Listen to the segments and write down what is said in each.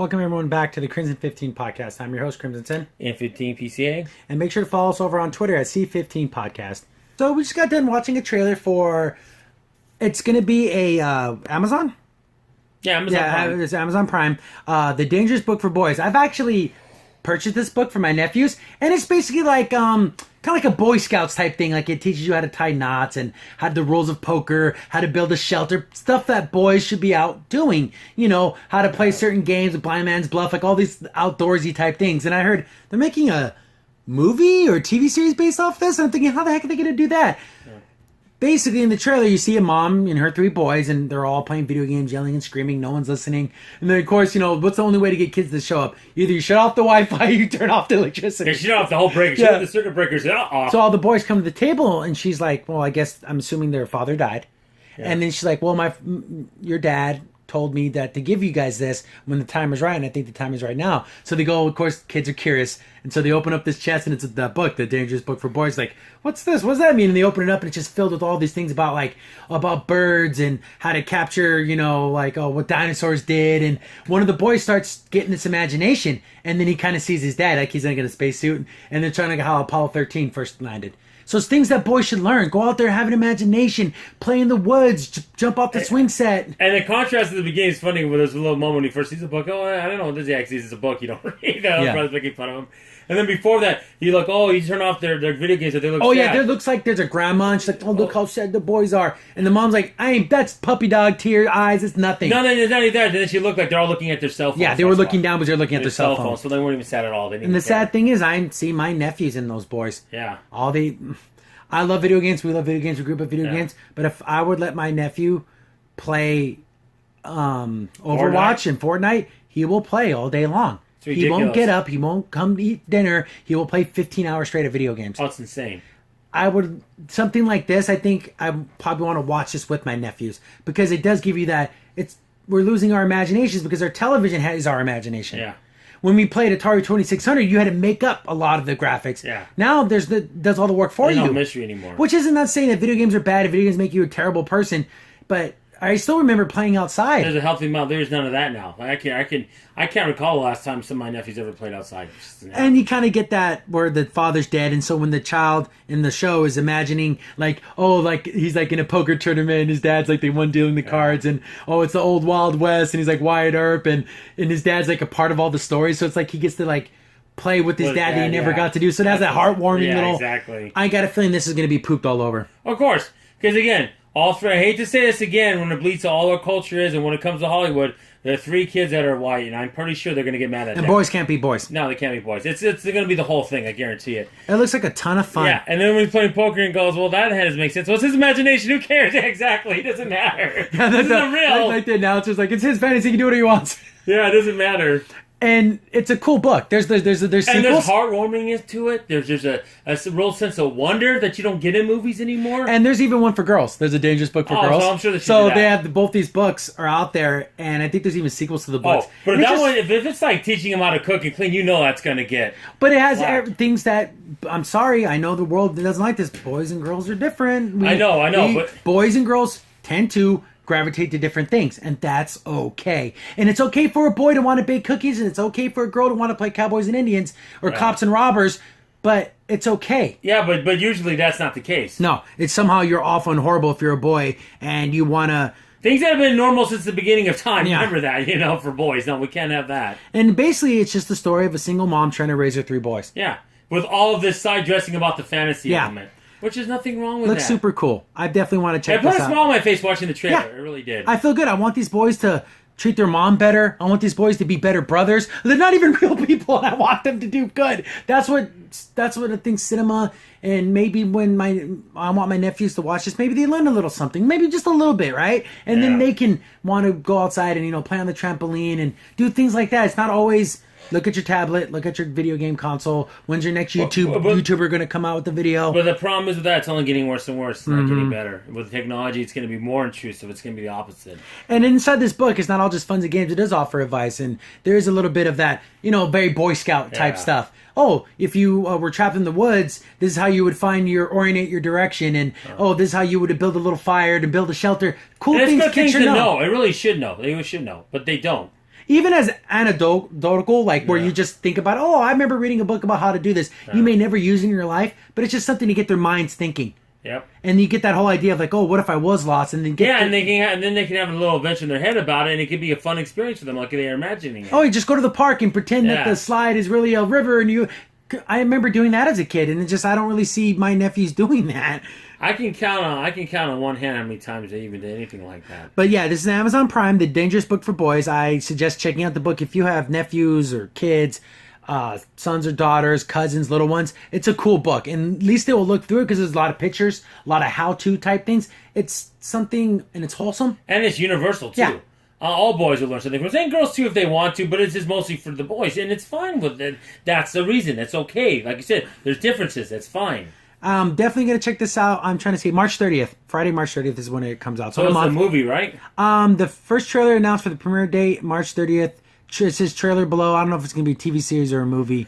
Welcome everyone back to the Crimson 15 podcast. I'm your host, Crimson Sin. And 15 PCA. And make sure to follow us over on Twitter at C15 Podcast. So we just got done watching a trailer for, it's going to be a Amazon? Yeah, Amazon Prime. It's Amazon Prime. The Dangerous Book for Boys. I've actually purchased this book for my nephews, and it's basically like kind of like a Boy Scouts type thing. Like it teaches you how to tie knots and how the rules of poker, how to build a shelter, stuff that boys should be out doing. You know, how to play certain games, blind man's bluff, like all these outdoorsy type things. And I heard they're making a movie or TV series based off this. And I'm thinking, how the heck are they going to do that? Yeah. Basically, in the trailer, you see a mom and her three boys, and they're all playing video games, yelling and screaming. No one's listening. And then, of course, you know, what's the only way to get kids to show up? Either you shut off the Wi-Fi or you turn off the electricity. Yeah, shut off the whole breaker. Shut off the circuit breakers off. So all the boys come to the table, and she's like, well, I guess I'm assuming their father died. Yeah. And then she's like, well, your dad told me that to give you guys this when the time is right, and I think the time is right now. So they go, of course, kids are curious, and so they open up this chest, and it's the book, the Dangerous Book for Boys. Like, what's this? What does that mean? And they open it up, and it's just filled with all these things about birds and how to capture, you know, like what dinosaurs did. And one of the boys starts getting this imagination, and then he kind of sees his dad, like he's gonna get a spacesuit, and they're trying to how Apollo 13 first landed. So it's things that boys should learn. Go out there, have an imagination, play in the woods, jump off the swing set. And the contrast at the beginning is funny. Where there's a little moment when he first sees the book. Oh, I don't know what this actually is. It's a book you don't read. Brother's making fun of him. And then before that, you turn off their video games that they look sad. Yeah, there looks like there's a grandma, and she's like, oh, look how sad the boys are. And the mom's like, that's puppy dog tear eyes, it's nothing. No, it's not even that. And then she looked like they're all looking at their cell phones. Yeah, they were looking down, but they're looking at their cell phones. So they weren't even sad at all. And the sad thing is, I see my nephews in those boys. Yeah. I love video games. We love video games. We grew up with video games. But if I would let my nephew play Overwatch and Fortnite, he will play all day long. He won't get up. He won't come eat dinner. He will play 15 hours straight of video games. Oh, it's insane. Something like this, I think I probably want to watch this with my nephews. Because it does give you that, we're losing our imaginations because our television is our imagination. Yeah. When we played Atari 2600, you had to make up a lot of the graphics. Yeah. Now does all the work for you. There's no mystery anymore. Which isn't not saying that video games are bad, video games make you a terrible person, but I still remember playing outside. There's a healthy amount. There's none of that now. I can't recall the last time some of my nephews ever played outside. And you kind of get that where the father's dead, and so when the child in the show is imagining like he's like in a poker tournament, and his dad's like the one dealing the cards, and it's the old Wild West, and he's like Wyatt Earp, and his dad's like a part of all the stories, so it's like he gets to like play with his dad that he never got to do. So it has that heartwarming little. Exactly. I got a feeling this is going to be pooped all over. Of course, because again. I hate to say this again when it bleeds to all our culture is, and when it comes to Hollywood, there are three kids that are white, and I'm pretty sure they're going to get mad at that. And boys can't be boys. No, they can't be boys. It's going to be the whole thing, I guarantee it. It looks like a ton of fun. Yeah, and then when he's playing poker and goes, well, that doesn't make sense. Well, it's his imagination. Who cares? Yeah, exactly. It doesn't matter. Yeah, this isn't real. Like the announcer's like, it's his fantasy. He can do what he wants. Yeah, it doesn't matter. And it's a cool book. There's sequels. And there's heartwarming to it. There's a real sense of wonder that you don't get in movies anymore. And there's even one for girls. There's a Dangerous Book for girls. So I'm sure they have both these books are out there, and I think there's even sequels to the books. Oh, but if it's like teaching them how to cook and clean, you know that's going to get. But it has things that I'm sorry, I know the world doesn't like this. Boys and girls are different. I know. But boys and girls tend to gravitate to different things, and that's okay. And it's okay for a boy to want to bake cookies, and it's okay for a girl to want to play cowboys and Indians or cops and robbers, but it's okay. Yeah, but usually that's not the case. No, it's somehow you're awful and horrible if you're a boy and you want to... Things that have been normal since the beginning of time. Yeah. Remember that, for boys. No, we can't have that. And basically, it's just the story of a single mom trying to raise her three boys. Yeah, with all of this side dressing about the fantasy element. Which is nothing wrong with that. Looks super cool. I definitely want to check this out. It put a smile on my face watching the trailer. It really did. I feel good. I want these boys to treat their mom better. I want these boys to be better brothers. They're not even real people, and I want them to do good. That's what I think cinema, and maybe when I want my nephews to watch this, maybe they learn a little something. Maybe just a little bit, right? And then they can want to go outside and, play on the trampoline and do things like that. It's not always... Look at your tablet. Look at your video game console. When's your next YouTuber going to come out with the video? But the problem is with that, it's only getting worse and worse. It's not getting better. With technology, it's going to be more intrusive. It's going to be the opposite. And inside this book, it's not all just fun and games. It does offer advice, and there is a little bit of that, very Boy Scout type stuff. Oh, if you were trapped in the woods, this is how you would orient your direction, and this is how you would build a little fire to build a shelter. Cool things kids should know. It really should know. They should know, but they don't. Even as anecdotal, like where you just think about, oh, I remember reading a book about how to do this. You may never use it in your life, but it's just something to get their minds thinking. Yep. And you get that whole idea of like, oh, what if I was lost? And then and then they can have a little adventure in their head about it, and it could be a fun experience for them, like they're imagining it. Oh, you just go to the park and pretend that the slide is really a river, and I remember doing that as a kid, and it just I don't really see my nephews doing that. I can count on one hand how many times they even did anything like that. But yeah, this is Amazon Prime, The Dangerous Book for Boys. I suggest checking out the book if you have nephews or kids, sons or daughters, cousins, little ones. It's a cool book, and at least they will look through it because there's a lot of pictures, a lot of how-to type things. It's something, and it's wholesome. And it's universal, too. Yeah. All boys will learn something from it, and girls, too, if they want to, but it's just mostly for the boys, and it's fine with it. That's the reason. It's okay. Like you said, there's differences. That's fine. Definitely going to check this out. I'm trying to see March 30th. Friday, March 30th is when it comes out. So it's a movie, right? The first trailer announced for the premiere date, March 30th. It says trailer below. I don't know if it's going to be a TV series or a movie.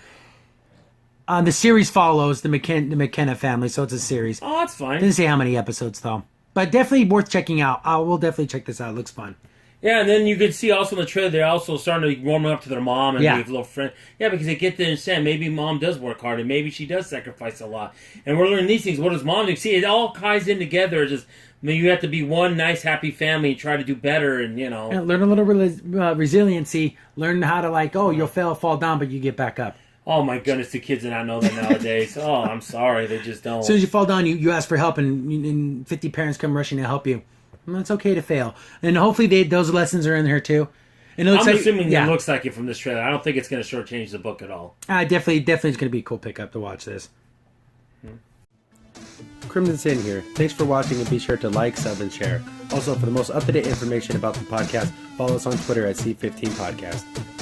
The series follows the McKenna family, so it's a series. Oh, that's fine. Didn't say how many episodes, though. But definitely worth checking out. I will definitely check this out. It looks fun. Yeah, and then you can see also in the trailer they're also starting to warm up to their mom and be a little friend. Yeah, because they get to understand maybe mom does work hard and maybe she does sacrifice a lot. And we're learning these things. What does mom do? See, it all ties in together. It's just you have to be one nice, happy family and try to do better, and learn a little resiliency. Learn how to you'll fall down, but you get back up. Oh my goodness, the kids do not know that nowadays. Oh, I'm sorry, they just don't. As soon as you fall down, you ask for help, and 50 parents come rushing to help you. Well, it's okay to fail, and hopefully those lessons are in there too. And I'm assuming it looks like it from this trailer. I don't think it's going to shortchange the book at all. Definitely, it's going to be a cool pickup to watch this. Crimson Sin here. Thanks for watching, and be sure to like, sub, and share. Also, for the most up-to-date information about the podcast, follow us on Twitter at C15 Podcast.